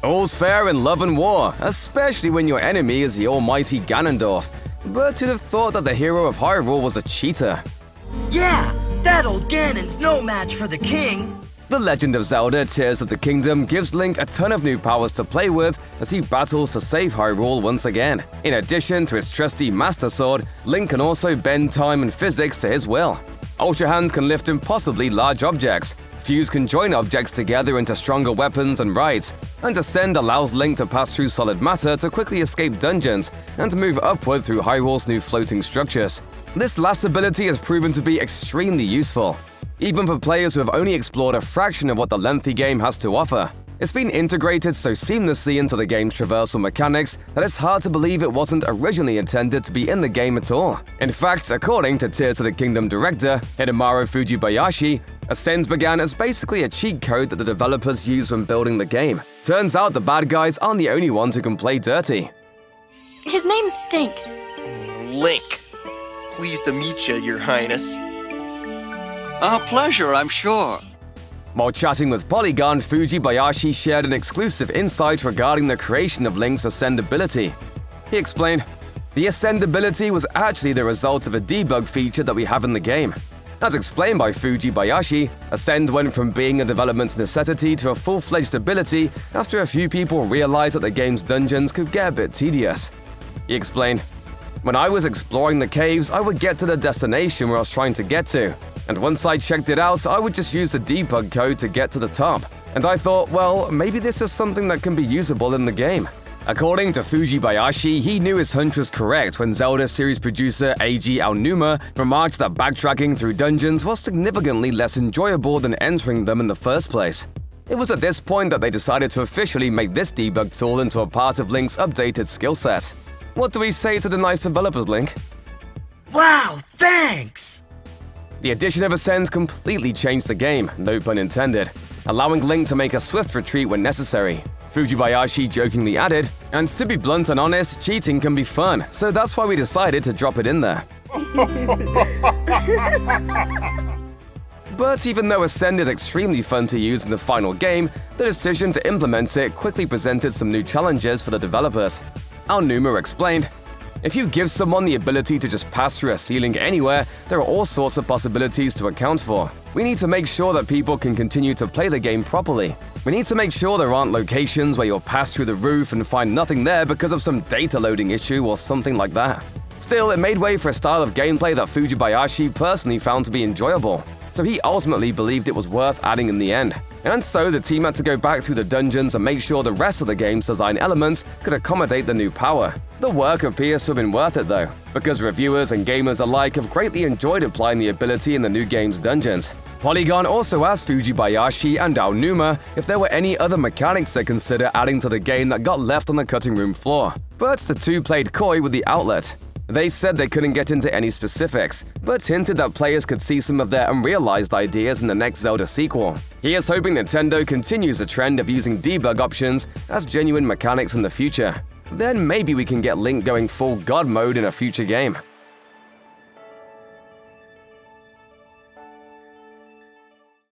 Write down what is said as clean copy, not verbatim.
All's fair in love and war, especially when your enemy is the almighty Ganondorf. But who'd have thought that the hero of Hyrule was a cheater? Yeah, that old Ganon's no match for the king. The Legend of Zelda Tears of the Kingdom gives Link a ton of new powers to play with as he battles to save Hyrule once again. In addition to his trusty Master Sword, Link can also bend time and physics to his will. Ultra Hands can lift impossibly large objects. Fuse can join objects together into stronger weapons and rides, and Ascend allows Link to pass through solid matter to quickly escape dungeons and to move upward through Hyrule's new floating structures. This last ability has proven to be extremely useful, even for players who have only explored a fraction of what the lengthy game has to offer. It's been integrated so seamlessly into the game's traversal mechanics that it's hard to believe it wasn't originally intended to be in the game at all. In fact, according to Tears of the Kingdom director Hidemaru Fujibayashi, Ascend began as basically a cheat code that the developers used when building the game. Turns out the bad guys aren't the only ones who can play dirty. His name's Stink. Link. Pleased to meet you, Your Highness. A pleasure, I'm sure. While chatting with Polygon, Fujibayashi shared an exclusive insight regarding the creation of Link's Ascend ability. He explained, "The Ascend ability was actually the result of a debug feature that we have in the game. As explained by Fujibayashi, Ascend went from being a development necessity to a full-fledged ability after a few people realized that the game's dungeons could get a bit tedious." He explained, "When I was exploring the caves, I would get to the destination where I was trying to get to. And once I checked it out, I would just use the debug code to get to the top. And I thought, well, maybe this is something that can be usable in the game." According to Fujibayashi, he knew his hunch was correct when Zelda series producer Eiji Aonuma remarked that backtracking through dungeons was significantly less enjoyable than entering them in the first place. It was at this point that they decided to officially make this debug tool into a part of Link's updated skill set. What do we say to the nice developers, Link? Wow, thanks! The addition of Ascend completely changed the game, no pun intended, allowing Link to make a swift retreat when necessary. Fujibayashi jokingly added, "And to be blunt and honest, cheating can be fun, so that's why we decided to drop it in there." But even though Ascend is extremely fun to use in the final game, the decision to implement it quickly presented some new challenges for the developers. Aonuma explained, "If you give someone the ability to just pass through a ceiling anywhere, there are all sorts of possibilities to account for. We need to make sure that people can continue to play the game properly. We need to make sure there aren't locations where you'll pass through the roof and find nothing there because of some data loading issue or something like that." Still, it made way for a style of gameplay that Fujibayashi personally found to be enjoyable, so he ultimately believed it was worth adding in the end. And so the team had to go back through the dungeons and make sure the rest of the game's design elements could accommodate the new power. The work appears to have been worth it though, because reviewers and gamers alike have greatly enjoyed applying the ability in the new game's dungeons. Polygon also asked Fujibayashi and Aonuma if there were any other mechanics they consider adding to the game that got left on the cutting room floor, but the two played coy with the outlet. They said they couldn't get into any specifics, but hinted that players could see some of their unrealized ideas in the next Zelda sequel. He is hoping Nintendo continues the trend of using debug options as genuine mechanics in the future. Then maybe we can get Link going full God mode in a future game.